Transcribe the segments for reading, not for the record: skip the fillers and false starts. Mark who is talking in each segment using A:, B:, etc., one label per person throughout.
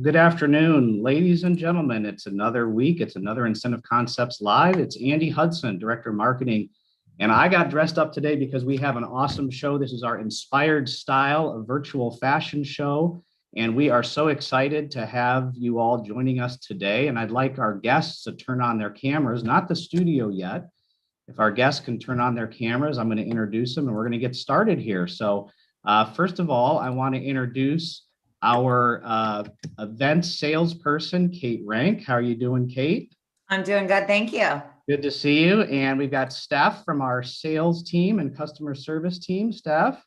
A: Good afternoon, ladies and gentlemen. It's another week. It's another Incentive Concepts Live. It's Andy Hudson, Director of Marketing. And I got dressed up today because we have an awesome show. This is our Inspired Style, a virtual fashion show. And we are so excited to have you all joining us today. And I'd like our guests to turn on their cameras, not the studio yet. If our guests can turn on their cameras, I'm going to introduce them and we're going to get started here. So first of all, I want to introduce our event salesperson, Kate Rank. How are you doing, Kate?
B: I'm doing good, thank you.
A: Good to see you. And we've got Steph from our sales team and customer service team. Steph.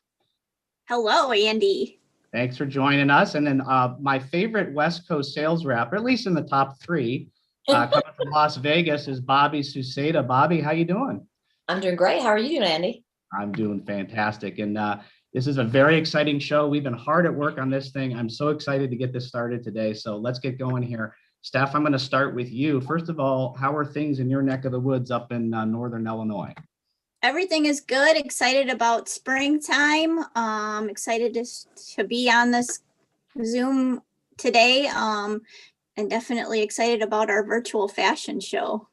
C: Hello, Andy.
A: Thanks for joining us. And then my favorite West Coast sales rep, or at least in the top three, coming from Las Vegas, is Bobby Suseda. Bobby, how you doing?
D: I'm doing great. How are you doing, Andy?
A: I'm doing fantastic. And this is a very exciting show. We've been hard at work on this thing. I'm so excited to get this started today. So let's get going here. Steph, I'm going to start with you. First of all, how are things in your neck of the woods up in Northern Illinois?
C: Everything is good. Excited about springtime. Excited to be on this Zoom today. And definitely excited about our virtual fashion show.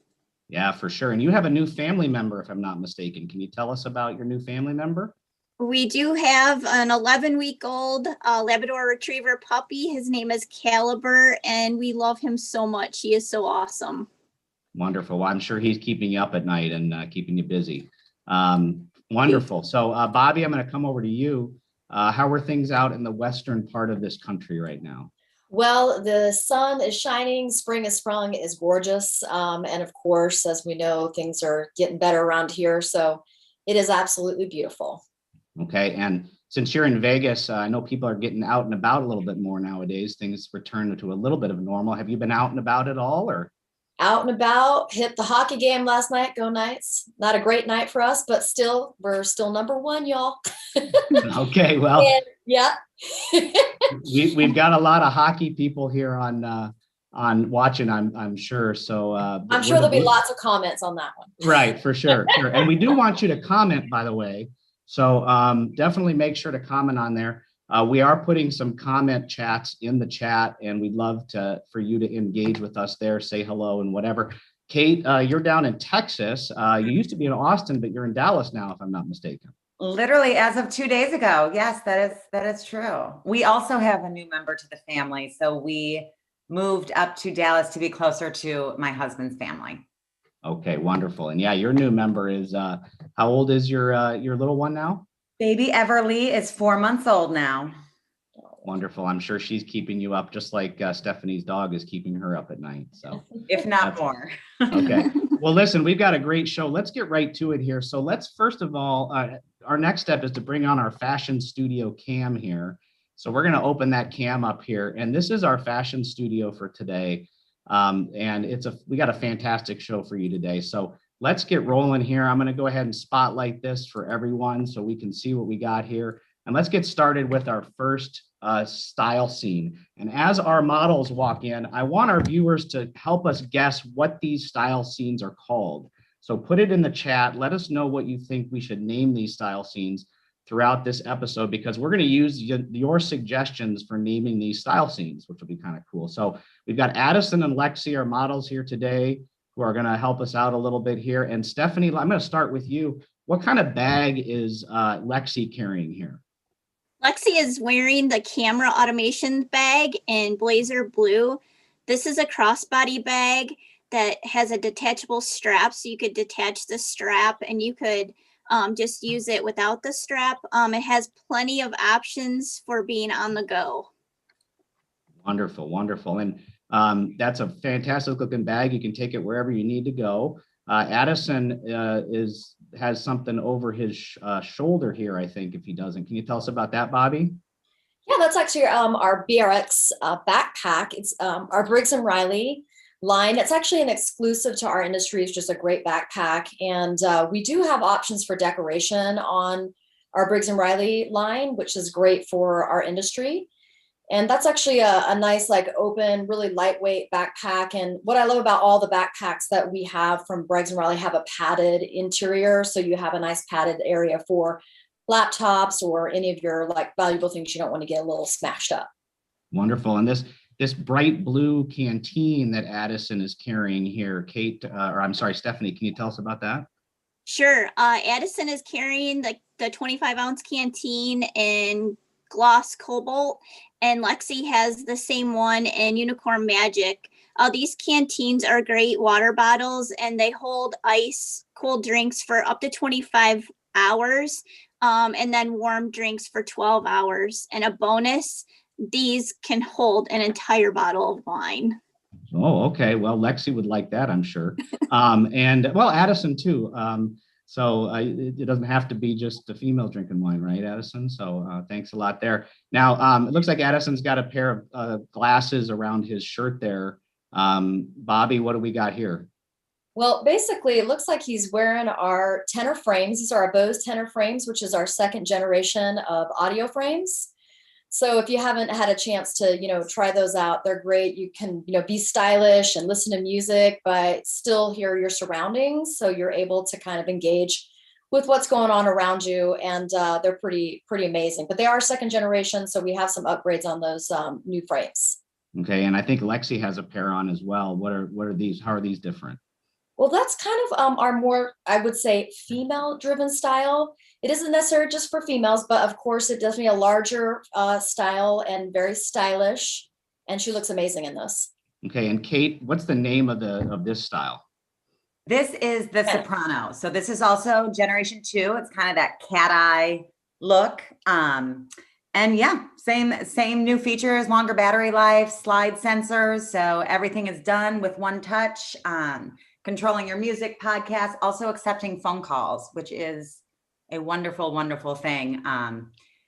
A: Yeah, for sure. And you have a new family member, if I'm not mistaken. Can you tell us about your new family member?
C: We do have an 11-week-old Labrador Retriever puppy. His name is Caliber, and we love him so much. He is so awesome.
A: Wonderful. Well, I'm sure he's keeping you up at night and keeping you busy. Wonderful. So, Bobby, I'm going to come over to you. How are things out in the western part of this country right now?
D: Well, the sun is shining, spring is sprung, is gorgeous. And of course, as we know, things are getting better around here. So it is absolutely beautiful.
A: Okay. And since you're in Vegas, I know people are getting out and about a little bit more nowadays. Things return to a little bit of normal. Have you been out and about at all, or?
D: Out and about, hit the hockey game last night, go Knights. Not a great night for us, but still, we're still #1, y'all.
A: Okay, well,
D: And, yeah.
A: we've got a lot of hockey people here on watching, I'm sure. So
D: I'm sure there'll be lots of comments on that one.
A: Right, for sure. And we do want you to comment, by the way. So definitely make sure to comment on there. We are putting some comment chats in the chat, and we'd love for you to engage with us there, say hello and whatever. Kate, you're down in Texas. You used to be in Austin, but you're in Dallas now, if I'm not mistaken.
B: Literally as of 2 days ago. Yes, that is true. We also have a new member to the family. So we moved up to Dallas to be closer to my husband's family.
A: Okay, wonderful. And yeah, your new member is, how old is your little one now?
B: Baby Everly is 4 months old now.
A: Wonderful. I'm sure she's keeping you up just like Stephanie's dog is keeping her up at night. So
B: if not more.
A: Okay. Well, listen, we've got a great show. Let's get right to it here. So let's first of all, our next step is to bring on our fashion studio cam here. So we're going to open that cam up here. And this is our fashion studio for today. And we got a fantastic show for you today. So let's get rolling here. I'm going to go ahead and spotlight this for everyone so we can see what we got here. And let's get started with our first style scene. And as our models walk in, I want our viewers to help us guess what these style scenes are called. So put it in the chat. Let us know what you think we should name these style scenes throughout this episode, because we're going to use your suggestions for naming these style scenes, which will be kind of cool. So we've got Addison and Lexi, our models here today, who are going to help us out a little bit here. And Stephanie, I'm going to start with you. What kind of bag is Lexi carrying here?
C: Lexi is wearing the camera automation bag in blazer blue. This is a crossbody bag that has a detachable strap, so you could detach the strap and you could just use it without the strap. It has plenty of options for being on the go.
A: Wonderful, wonderful. And that's a fantastic looking bag. You can take it wherever you need to go. Addison has something over his shoulder here, I think, if he doesn't. Can you tell us about that, Bobby?
D: Yeah, that's actually our BRX backpack. It's our Briggs and Riley line. It's actually an exclusive to our industry. It's just a great backpack. And we do have options for decoration on our Briggs and Riley line, which is great for our industry. And that's actually a nice, like open, really lightweight backpack. And what I love about all the backpacks that we have from Briggs and Riley have a padded interior. So you have a nice padded area for laptops or any of your like valuable things you don't want to get a little smashed up.
A: Wonderful. And this bright blue canteen that Addison is carrying here, Kate, or I'm sorry, Stephanie, can you tell us about that?
C: Sure. Addison is carrying the 25-ounce canteen in gloss cobalt, and Lexi has the same one in unicorn magic. These canteens are great water bottles, and they hold ice cold drinks for up to 25 hours, and then warm drinks for 12 hours. And a bonus, these can hold an entire bottle of wine.
A: Oh, okay. Well, Lexi would like that, I'm sure. And well, Addison too. So it doesn't have to be just the female drinking wine, right, Addison? So thanks a lot there. Now, it looks like Addison's got a pair of glasses around his shirt there. Bobby, what do we got here?
D: Well, basically, it looks like he's wearing our tenor frames. These are our Bose tenor frames, which is our second generation of audio frames. So if you haven't had a chance to, try those out, they're great. You can, be stylish and listen to music, but still hear your surroundings. So you're able to kind of engage with what's going on around you. And they're pretty amazing, but they are second generation. So we have some upgrades on those new frames.
A: Okay. And I think Lexi has a pair on as well. What are these? How are these different?
D: Well, that's kind of our more, I would say, female-driven style. It isn't necessarily just for females, but of course, it does be a larger style and very stylish. And she looks amazing in this.
A: Okay, and Kate, what's the name of this style?
B: This is the Soprano. So this is also generation 2. It's kind of that cat eye look. And yeah, same new features, longer battery life, slide sensors. So everything is done with one touch. Controlling your music, podcast, also accepting phone calls, which is a wonderful, wonderful thing.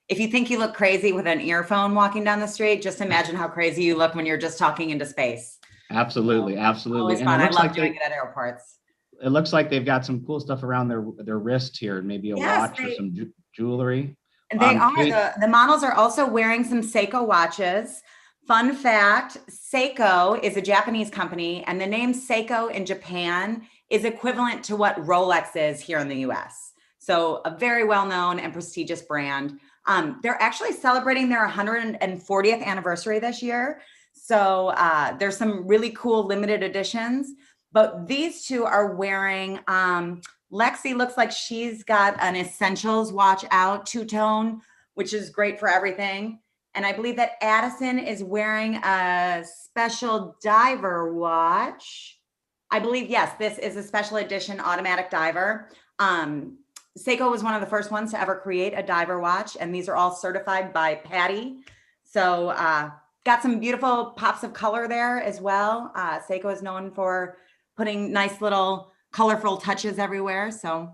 B: If you think you look crazy with an earphone walking down the street, just imagine how crazy you look when you're just talking into space.
A: Absolutely, absolutely.
B: Always
A: And
B: fun.
A: it
B: I
A: looks
B: love
A: like
B: doing it at airports.
A: it looks like they've got some cool stuff around their wrists here, maybe a watch or some jewelry.
B: They are.
A: Kate,
B: The models are also wearing some Seiko watches. Fun fact, Seiko is a Japanese company, and the name Seiko in Japan is equivalent to what Rolex is here in the US. So a very well-known and prestigious brand. They're actually celebrating their 140th anniversary this year. So there's some really cool limited editions, but these two are wearing, Lexi looks like she's got an Essentials watch out, two-tone, which is great for everything. And I believe that Addison is wearing a special diver watch. I believe, yes, this is a special edition automatic diver. Seiko was one of the first ones to ever create a diver watch, and these are all certified by Patty. So got some beautiful pops of color there as well. Seiko is known for putting nice little colorful touches everywhere. So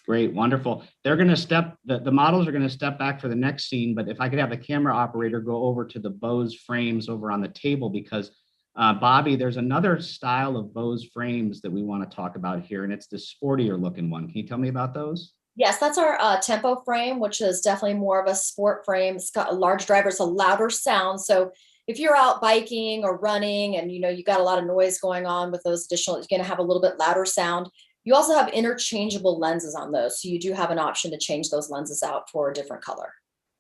A: great, wonderful. They're going to the models are going to step back for the next scene, but if I could have the camera operator go over to the Bose frames over on the table, because Bobby, there's another style of Bose frames that we want to talk about here, and it's the sportier looking one. Can you tell me about those?
D: Yes, that's our Tempo frame, which is definitely more of a sport frame. It's got a large driver, it's a louder sound. So if you're out biking or running and you got a lot of noise going on with those additional, you're going to have a little bit louder sound. You also have interchangeable lenses on those. So you do have an option to change those lenses out for a different color.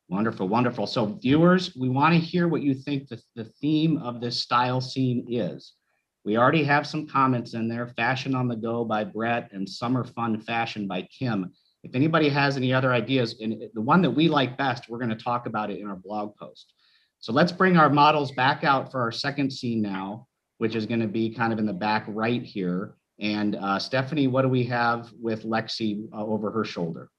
A: Wonderful, wonderful. So viewers, we want to hear what you think the theme of this style scene is. We already have some comments in there, Fashion on the Go by Brett and Summer Fun Fashion by Kim. If anybody has any other ideas, and the one that we like best, we're going to talk about it in our blog post. So let's bring our models back out for our second scene now, which is going to be kind of in the back right here. And Stephanie, what do we have with Lexi over her shoulder?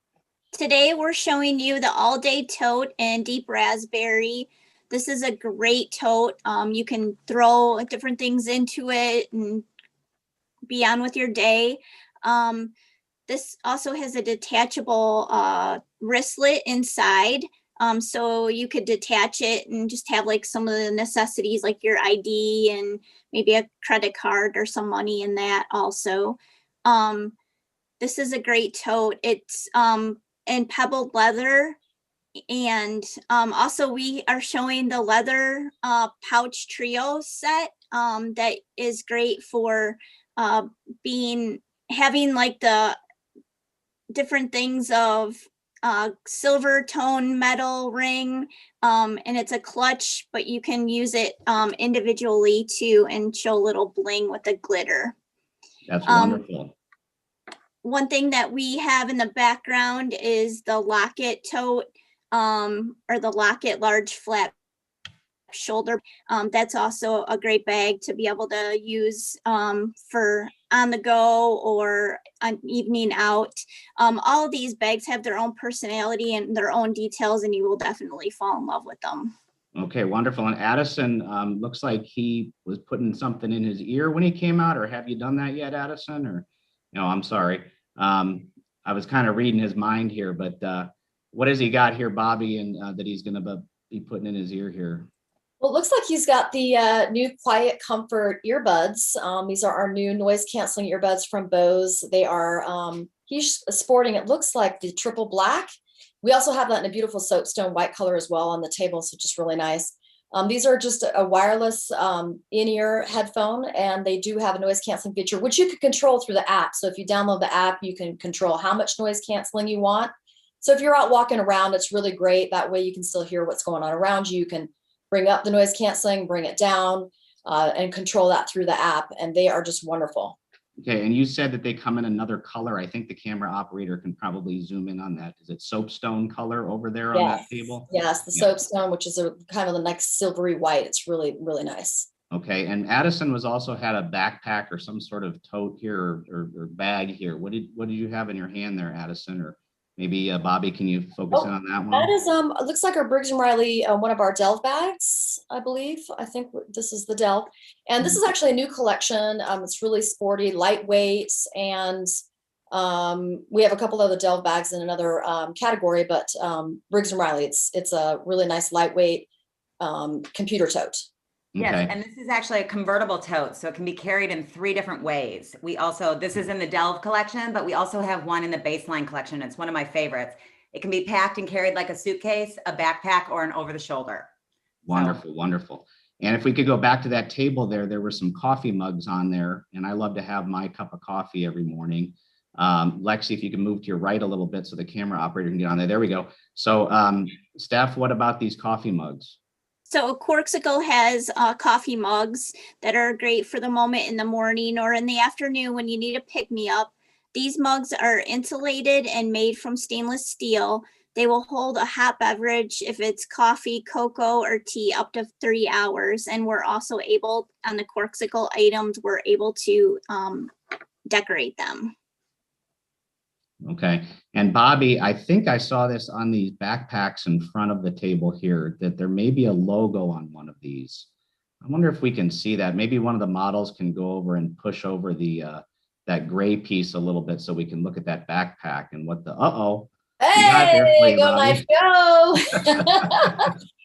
C: Today, we're showing you the all-day tote in deep raspberry. This is a great tote. You can throw different things into it and be on with your day. This also has a detachable wristlet inside. So you could detach it and just have like some of the necessities like your ID and maybe a credit card or some money in that also. This is a great tote. It's in pebbled leather. And also we are showing the leather pouch trio set that is great for having like the different things of silver tone metal ring, and it's a clutch, but you can use it individually too and show a little bling with the glitter.
A: That's wonderful.
C: One thing that we have in the background is the Locket tote, or the Locket large flat shoulder. That's also a great bag to be able to use for on the go or an evening out. All of these bags have their own personality and their own details, and you will definitely fall in love with them.
A: Okay, wonderful. And Addison, looks like he was putting something in his ear when he came out, or have you done that yet, Addison? Or, no, I'm sorry. I was kind of reading his mind here, but what has he got here, Bobby, and that he's going to be putting in his ear here?
D: Well, it looks like he's got the new Quiet Comfort earbuds. These are our new noise canceling earbuds from Bose. They are, he's sporting, it looks like the triple black. We also have that in a beautiful soapstone white color as well on the table, so just really nice. These are just a wireless in-ear headphone, and they do have a noise canceling feature, which you can control through the app. So if you download the app, you can control how much noise canceling you want. So if you're out walking around, it's really great. That way you can still hear what's going on around you. You can bring up the noise canceling, bring it down, and control that through the app. And they are just wonderful.
A: Okay, and you said that they come in another color. I think the camera operator can probably zoom in on that. Is it soapstone color over there on that table?
D: Yes, the soapstone, which is a kind of the next silvery white. It's really, really nice.
A: Okay, and Addison was also had a backpack or some sort of tote here or bag here. What did you have in your hand there, Addison? Or maybe Bobby, can you focus in on that one?
D: That is it looks like our Briggs & Riley, one of our Delve bags, I believe. I think this is the Delve, and this is actually a new collection. It's really sporty, lightweight, and we have a couple of the Delve bags in another category, but Briggs & Riley, it's a really nice lightweight computer tote.
B: Yes,
A: Okay.
B: and this is actually a convertible tote, so it can be carried in 3 different ways. This is in the Delve collection, but we also have one in the Baseline collection. It's one of my favorites. It can be packed and carried like a suitcase, a backpack, or an over the shoulder.
A: Wonderful, wonderful. And if we could go back to that table there were some coffee mugs on there, and I love to have my cup of coffee every morning. Lexi, if you can move to your right a little bit so the camera operator can get on there. There we go. So Steph, what about these coffee mugs?
C: So Corkcicle has coffee mugs that are great for the moment in the morning or in the afternoon when you need a pick-me-up. These mugs are insulated and made from stainless steel. They will hold a hot beverage if it's coffee, cocoa, or tea up to 3 hours. And we're also able, on the Corkcicle items, we're able to decorate them.
A: Okay. And Bobby, I think I saw this on these backpacks in front of the table here, that there may be a logo on one of these. I wonder if we can see that. Maybe one of the models can go over and push over the that gray piece a little bit so we can look at that backpack and what the,
D: Hey, go nice go.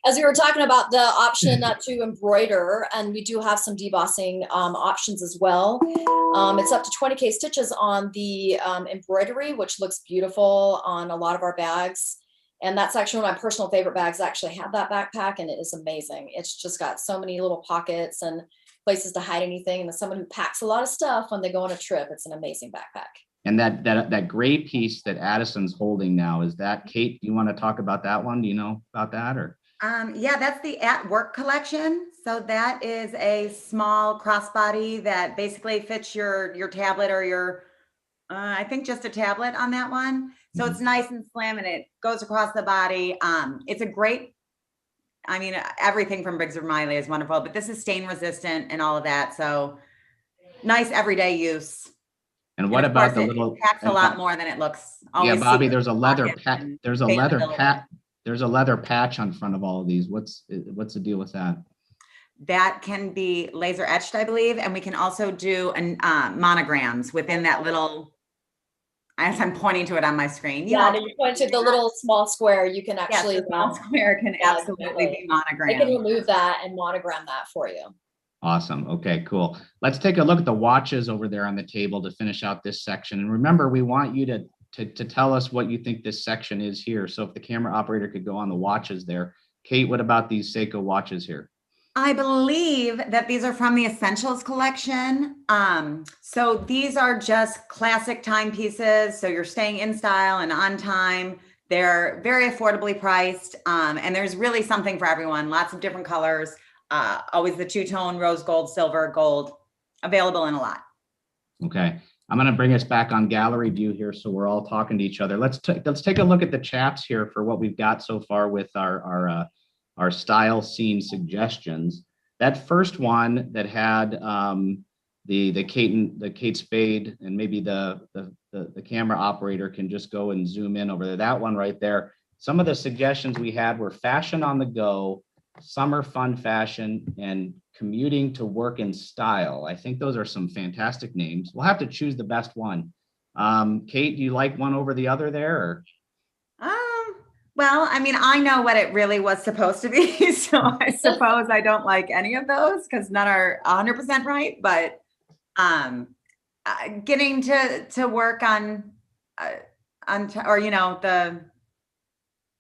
D: As we were talking about the option to embroider, and we do have some debossing options as well. It's up to 20K stitches on the embroidery, which looks beautiful on a lot of our bags. And that's actually one of my personal favorite bags. I actually have that backpack, and it is amazing. It's just got so many little pockets and places to hide anything. And as someone who packs a lot of stuff when they go on a trip, it's an amazing backpack.
A: And that gray piece that Addison's holding now, is that, Kate, do you want to talk about that one? Do you know about that? Or
B: yeah, that's the At Work collection. So that is a small crossbody that basically fits your tablet or your, I think just a tablet on that one. So it's nice and slim and it goes across the body. It's a great, I mean, everything from Briggs & Riley is wonderful, but this is stain resistant and all of that. So nice everyday use.
A: And what about the little?
B: It packs a lot more than it looks.
A: Yeah, Bobby, there's a leather patch. There's a leather patch on front of all of these. What's the deal with that?
B: That can be laser etched, I believe, and we can also do monograms within that little as I'm pointing to it on my screen.
D: Yeah, and if you point to the little small square, you can
B: Yes,
D: actually,
B: the small square can
D: yeah,
B: absolutely
D: exactly.
B: be
D: I can
B: monogrammed.
D: remove that and monogram that for you.
A: Awesome. Okay, cool. Let's take a look at the watches over there on the table to finish out this section. And remember, we want you to tell us what you think this section is here. So if the camera operator could go on the watches there. Kate, what about these Seiko watches here?
B: I believe that these are from the Essentials collection. So these are just classic timepieces. So you're staying in style and on time. They're very affordably priced. And there's really something for everyone. Lots of different colors. Always the two-tone rose gold, silver, gold, available in a lot.
A: Okay. I'm going to bring us back on gallery view here so we're all talking to each other. Let's take a look at the chats here for what we've got so far with our style scene suggestions. That first one that had the Kate Spade, and maybe the camera operator can just go and zoom in over there. That one right there. Some of the suggestions we had were fashion on the go, summer fun fashion, and commuting to work in style. I think those are some fantastic names. We'll have to choose the best one. Kate, do you like one over the other there? Or?
B: Well, I mean, I know what it really was supposed to be, so I suppose I don't like any of those because none are 100% right. But getting to work on or the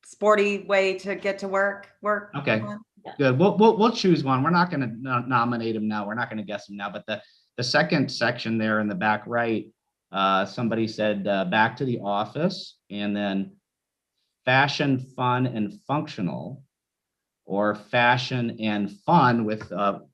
B: sporty way to get to work.
A: Okay, good. We'll choose one. We're not going to nominate them now. We're not going to guess them now. But the second section there in the back right, somebody said back to the office, and then fashion, fun, and functional, or fashion and fun with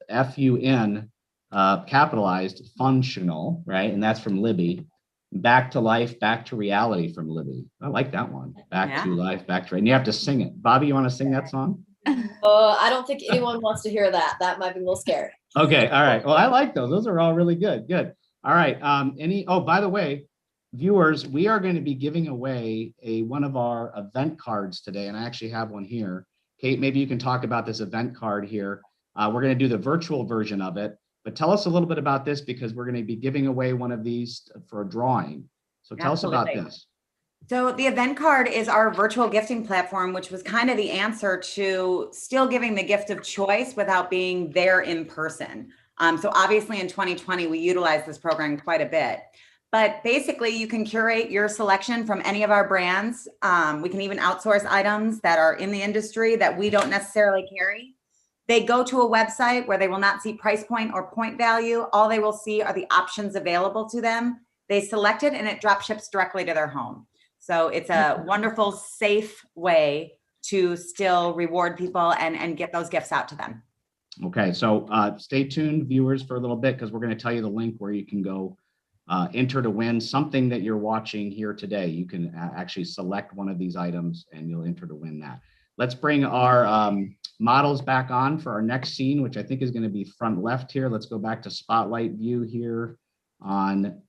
A: F-U-N capitalized, functional, right? And that's from Libby. Back to life, back to reality from Libby. I like that one. Back to life, back to, and you have to sing it. Bobby, you want to sing that song?
D: I don't think anyone wants to hear that. That might be a little scary.
A: Okay, all right. Well, I like those. Those are all really good. Good. All right. Oh, by the way, viewers, we are going to be giving away one of our event cards today, and I actually have one here. Kate, maybe you can talk about this event card here. We're going to do the virtual version of it, but tell us a little bit about this because we're going to be giving away one of these for a drawing. So tell us about this.
B: So the event card is our virtual gifting platform, which was kind of the answer to still giving the gift of choice without being there in person. So obviously in 2020, we utilized this program quite a bit. But basically, you can curate your selection from any of our brands. We can even outsource items that are in the industry that we don't necessarily carry. They go to a website where they will not see price point or point value. All they will see are the options available to them. They select it and it drop ships directly to their home. So it's a wonderful, safe way to still reward people and get those gifts out to them.
A: Okay, so stay tuned, viewers, for a little bit because we're going to tell you the link where you can go enter to win something that you're watching here today. You can actually select one of these items and you'll enter to win that. Let's bring our models back on for our next scene, which I think is going to be front left here. Let's go back to spotlight view here on,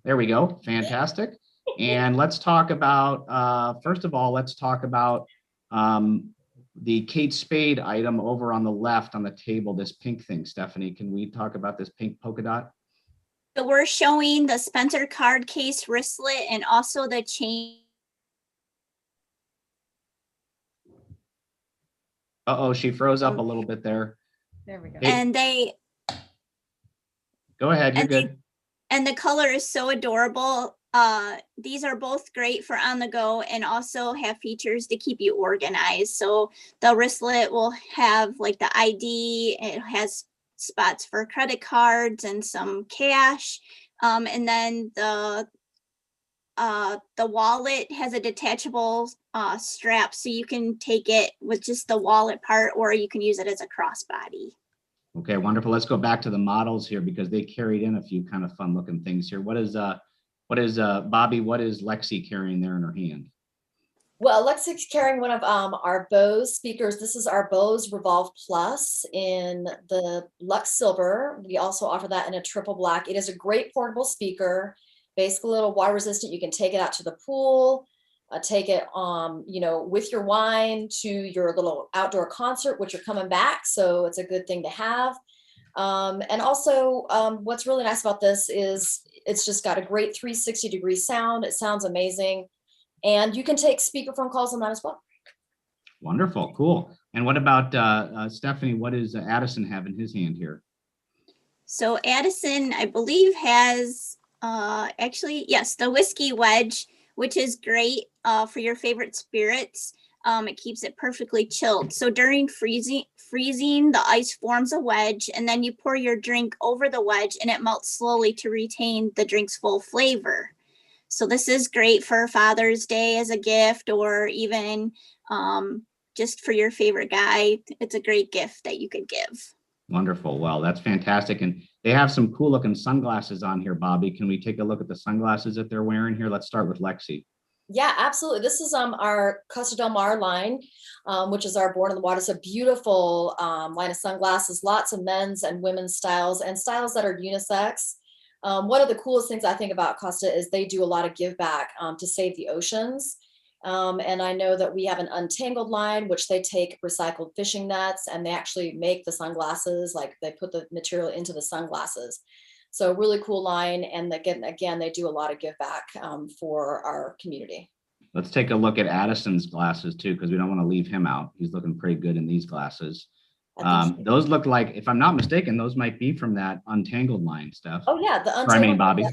A: there we go, fantastic. And let's talk about, first of all, let's talk about the Kate Spade item over on the left on the table, this pink thing. Stephanie, can we talk about this pink polka dot?
C: So we're showing the Spencer card case wristlet and also the chain.
A: Uh-oh, she froze up a little bit there.
B: There we go.
C: And they
A: Go ahead, you're good.
C: And the color is so adorable. These are both great for on the go and also have features to keep you organized. So the wristlet will have like the ID, it has spots for credit cards and some cash. And then the wallet has a detachable strap, so you can take it with just the wallet part, or you can use it as a crossbody.
A: Okay, wonderful. Let's go back to the models here because they carried in a few kind of fun looking things here. What is Bobby, what is Lexi carrying there in her hand?
D: Well, Lexi's carrying one of our Bose speakers. This is our Bose Revolve Plus in the Lux Silver. We also offer that in a triple black. It is a great portable speaker, basically a little water resistant. You can take it out to the pool, take it, with your wine to your little outdoor concert, which are coming back. So it's a good thing to have. And also, what's really nice about this is it's just got a great 360-degree sound. It sounds amazing. And you can take speakerphone calls on that as well.
A: Wonderful, cool. And what about Stephanie? What does Addison have in his hand here?
C: So Addison, I believe, has actually, yes, the whiskey wedge, which is great for your favorite spirits. It keeps it perfectly chilled. So during freezing, the ice forms a wedge, and then you pour your drink over the wedge and it melts slowly to retain the drink's full flavor. So this is great for Father's Day as a gift, or even just for your favorite guy. It's a great gift that you could give.
A: Wonderful. Well, that's fantastic. And they have some cool looking sunglasses on here, Bobby. Can we take a look at the sunglasses that they're wearing here? Let's start with Lexi.
D: Yeah, absolutely. This is our Costa Del Mar line, which is our Born in the Water. It's a beautiful line of sunglasses, lots of men's and women's styles, and styles that are unisex. One of the coolest things I think about Costa is they do a lot of give back to save the oceans. And I know that we have an Untangled line, which they take recycled fishing nets and they actually make the sunglasses, like they put the material into the sunglasses. So really cool line. And again, they do a lot of give back for our community.
A: Let's take a look at Addison's glasses too, because we don't want to leave him out. He's looking pretty good in these glasses. Those look like, if I'm not mistaken, those might be from that Untangled line, Steph.
D: Oh yeah, the Untangled.
A: I mean, Bobby.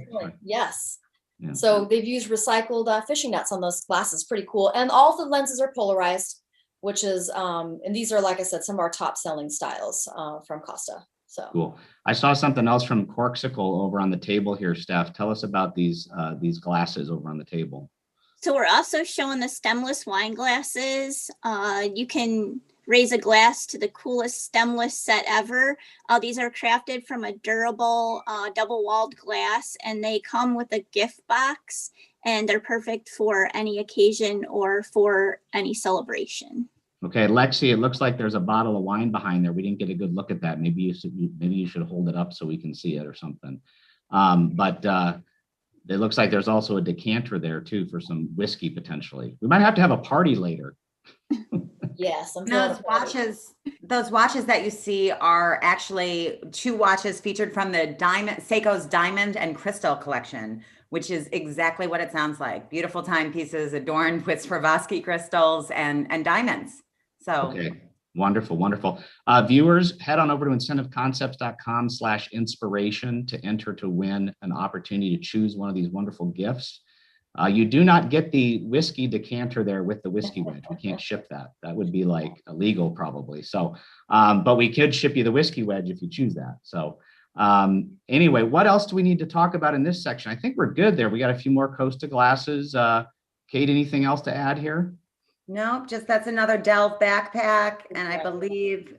D: Yes.
A: Yeah.
D: So they've used recycled fishing nets on those glasses. Pretty cool. And all the lenses are polarized, which is, and these are, like I said, some of our top selling styles from Costa. So
A: cool. I saw something else from Corksicle over on the table here, Steph. Tell us about these glasses over on the table.
C: So we're also showing the stemless wine glasses. You can raise a glass to the coolest stemless set ever. These are crafted from a durable double-walled glass, and they come with a gift box, and they're perfect for any occasion or for any celebration.
A: Okay, Lexi, it looks like there's a bottle of wine behind there. We didn't get a good look at that. Maybe you should hold it up so we can see it or something. But it looks like there's also a decanter there too for some whiskey potentially. We might have to have a party later.
D: Yes,
B: those watches that you see are actually 2 watches featured from the Seiko's Diamond and Crystal collection, which is exactly what it sounds like. Beautiful timepieces adorned with Swarovski crystals and diamonds. So
A: okay, wonderful, wonderful. Viewers, head on over to incentiveconcepts.com/inspiration to enter to win an opportunity to choose one of these wonderful gifts. You do not get the whiskey decanter there with the whiskey wedge. We can't ship that. That would be like illegal probably. So, but we could ship you the whiskey wedge if you choose that. So anyway, what else do we need to talk about in this section? I think we're good there. We got a few more Costa glasses. Kate, anything else to add here?
B: no, just that's another Delve backpack. And I believe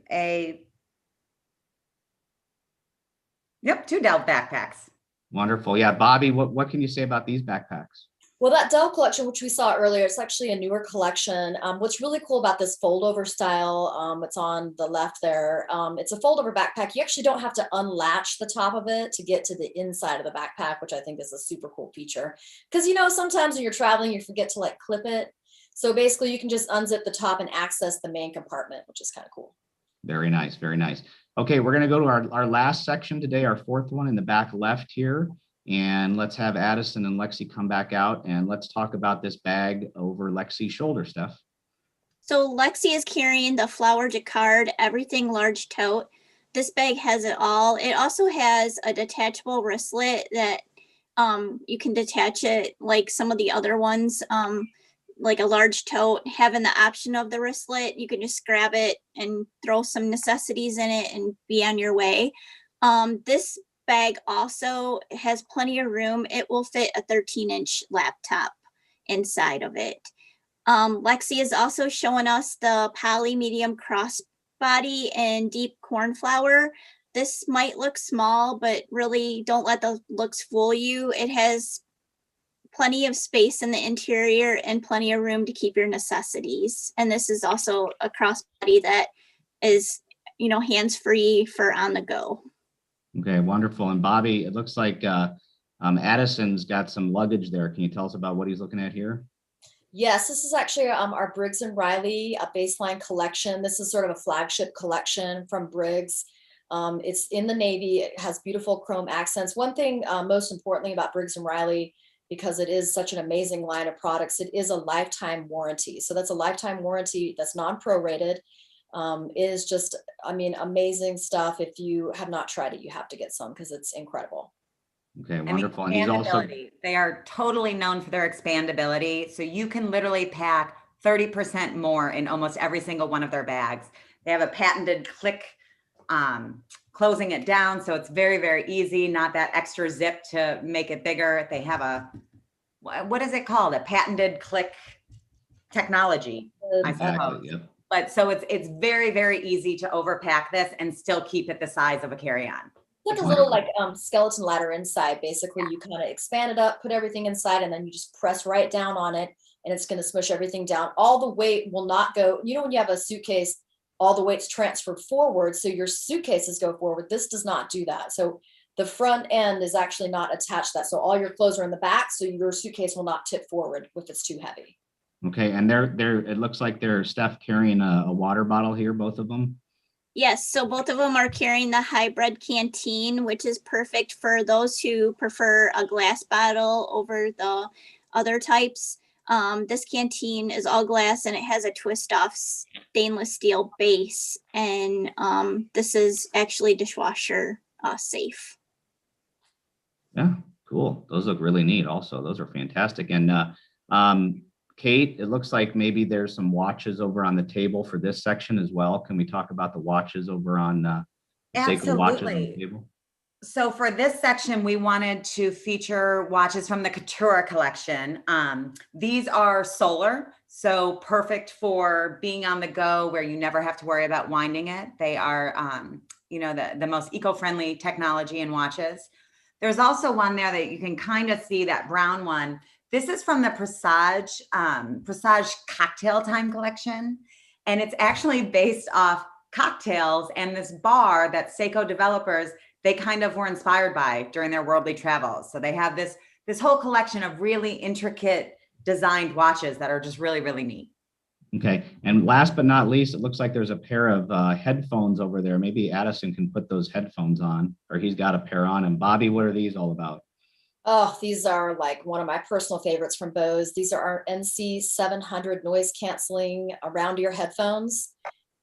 B: yep, 2 Delve backpacks.
A: Wonderful. Yeah, Bobby, what can you say about these backpacks?
D: Well, that Delve collection, which we saw earlier, it's actually a newer collection. What's really cool about this fold-over style, it's on the left there. It's a fold-over backpack. You actually don't have to unlatch the top of it to get to the inside of the backpack, which I think is a super cool feature. Because, you know, sometimes when you're traveling, you forget to like clip it. So basically, you can just unzip the top and access the main compartment, which is kind of cool.
A: Very nice, very nice. Okay, we're going to go to our last section today, our 4th one in the back left here. And let's have Addison and Lexi come back out and let's talk about this bag over Lexi's shoulder, Steph.
C: So Lexi is carrying the Flower Jacquard Everything Large Tote. This bag has it all. It also has a detachable wristlet that you can detach it like some of the other ones. Like a large tote, having the option of the wristlet, you can just grab it and throw some necessities in it and be on your way. This bag also has plenty of room. It will fit a 13-inch laptop inside of it. Lexi is also showing us the poly medium crossbody and deep cornflower. This might look small, but really don't let the looks fool you. It has plenty of space in the interior and plenty of room to keep your necessities. And this is also a crossbody that is, you know, hands-free for on the go.
A: Okay, wonderful. And Bobby, it looks like Addison's got some luggage there. Can you tell us about what he's looking at here?
D: Yes, this is actually our Briggs & Riley baseline collection. This is sort of a flagship collection from Briggs. It's in the navy. It has beautiful chrome accents. One thing, most importantly about Briggs & Riley, because it is such an amazing line of products, it is a lifetime warranty. So that's a lifetime warranty that's non-prorated. It is just, I mean, amazing stuff. If you have not tried it, you have to get some because it's incredible.
A: Okay,
B: And the
A: wonderful. And he's also,
B: expandability, they are totally known for their expandability. So you can literally pack 30% more in almost every single one of their bags. They have a patented click closing it down. So it's very, very easy, not that extra zip to make it bigger. They have a, what is it called? A patented click technology, I
A: exactly,
B: suppose.
A: yep.
B: But so it's very, very easy to overpack this and still keep it the size of a carry-on.
D: Like a
A: Wonderful.
D: little like skeleton ladder inside. Basically, you kind of expand it up, put everything inside, and then you just press right down on it, and it's going to smush everything down. All the weight will not go. You know, when you have a suitcase, all the weight's transferred forward, so your suitcases go forward. This does not do that. So the front end is actually not attached to that. So all your clothes are in the back, so your suitcase will not tip forward if it's too heavy.
A: Okay, and they're, it looks like they're Steph carrying a water bottle here, both of them.
C: Yes, so both of them are carrying the hybrid canteen, which is perfect for those who prefer a glass bottle over the other types. This canteen is all glass and it has a twist off stainless steel base. And this is actually dishwasher safe.
A: Yeah, cool. Those look really neat also. Those are fantastic. And Kate, it looks like maybe there's some watches over on the table for this section as well. Can we talk about the watches over on the Seiko watches on the
B: Absolutely.
A: table?
B: So for this section, we wanted to feature watches from the Couture collection. These are solar, so perfect for being on the go where you never have to worry about winding it. They are, you know, the most eco-friendly technology in watches. There's also one there that you can kind of see, that brown one. This is from the Presage Cocktail Time collection. And it's actually based off cocktails and this bar that Seiko developers, they kind of were inspired by during their worldly travels. So they have this whole collection of really intricate designed watches that are just really, really neat.
A: Okay, and last but not least, it looks like there's a pair of headphones over there. Maybe Addison can put those headphones on, or he's got a pair on. And Bobby, what are these all about?
D: Oh, these are like one of my personal favorites from Bose. These are our NC 700 noise canceling around ear headphones.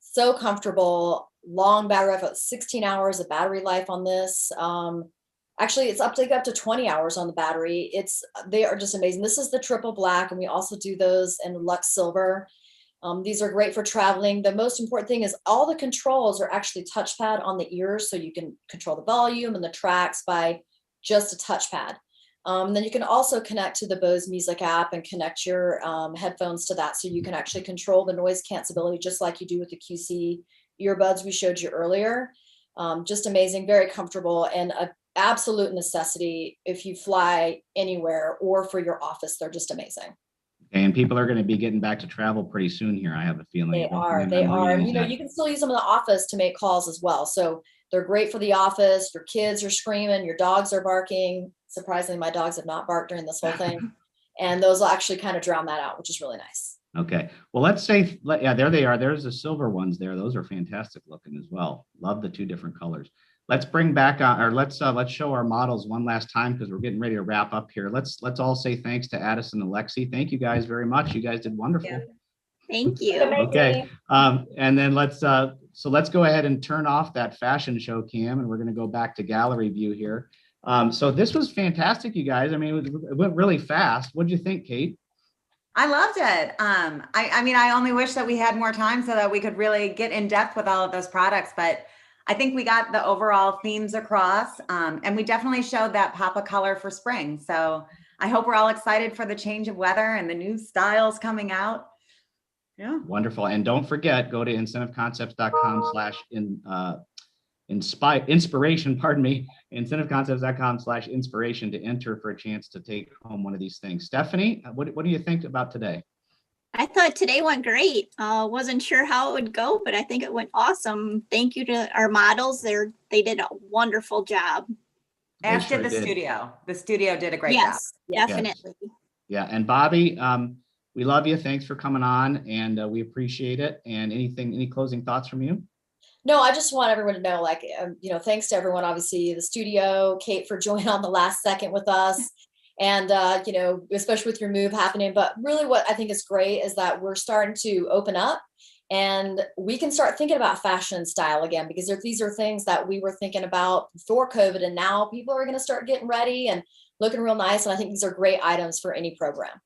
D: So comfortable, long battery life, 16 hours of battery life on this. Actually, it's up to 20 hours on the battery. They are just amazing. This is the triple black, and we also do those in Lux Silver. These are great for traveling. The most important thing is all the controls are actually touchpad on the ears, so you can control the volume and the tracks by just a touchpad. Then you can also connect to the Bose Music app and connect your headphones to that, so you can actually control the noise cancelability just like you do with the QC earbuds we showed you earlier. Just amazing, very comfortable, and an absolute necessity if you fly anywhere or for your office. They're just amazing.
A: And people are going to be getting back to travel pretty soon here, I have a feeling.
D: They are. And, you know, you can still use them in the office to make calls as well. So they're great for the office. Your kids are screaming, your dogs are barking. Surprisingly, my dogs have not barked during this whole thing. And those will actually kind of drown that out, which is really nice.
A: Okay, well, let's say, yeah, there they are. There's the silver ones there. Those are fantastic looking as well. Love the two different colors. Let's bring back or let's show our models one last time, because we're getting ready to wrap up here. Let's all say thanks to Addison and Lexi. Thank you guys very much. You guys did wonderful.
B: Yeah.
C: Thank you.
A: Okay, and then let's go ahead and turn off that fashion show cam, and we're going to go back to gallery view here. So this was fantastic, you guys. I mean, it went really fast. What did you think, Kate?
B: I loved it. I mean, I only wish that we had more time so that we could really get in depth with all of those products, but I think we got the overall themes across, and we definitely showed that pop of color for spring. So I hope we're all excited for the change of weather and the new styles coming out. Yeah.
A: Wonderful. And don't forget, go to incentiveconcepts.com/inspiration, incentiveconcepts.com/inspiration to enter for a chance to take home one of these things. Stephanie, what do you think about today?
C: I thought today went great. Wasn't sure how it would go, but I think it went awesome. Thank you to our models. They did a wonderful job.
B: As
A: Sure
B: did the
A: did.
B: studio. The studio did a great job.
C: Yes, definitely.
A: Yeah, and Bobby, we love you. Thanks for coming on, and we appreciate it. And any closing thoughts from you?
D: No, I just want everyone to know, like, thanks to everyone, obviously the studio, Kate for joining on the last second with us. And, especially with your move happening. But really what I think is great is that we're starting to open up and we can start thinking about fashion and style again, because these are things that we were thinking about before COVID. And now people are going to start getting ready and looking real nice. And I think these are great items for any program.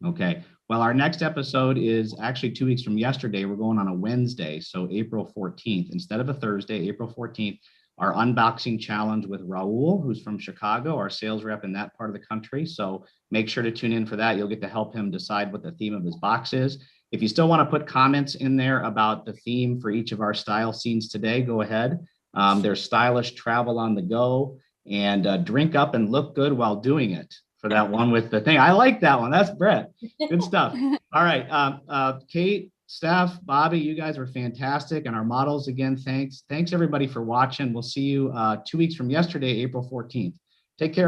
A: Okay. Well, our next episode is actually 2 weeks from yesterday. We're going on a Wednesday, so April 14th, instead of a Thursday, April 14th, our unboxing challenge with Raul, who's from Chicago, our sales rep in that part of the country. So make sure to tune in for that. You'll get to help him decide what the theme of his box is. If you still want to put comments in there about the theme for each of our style scenes today, go ahead. There's stylish travel on the go and drink up and look good while doing it. For that one with the thing. I like that one. That's Brett. Good stuff. All right. Kate, Steph, Bobby, you guys were fantastic. And our models, again, thanks. Thanks everybody for watching. We'll see you 2 weeks from yesterday, April 14th. Take care.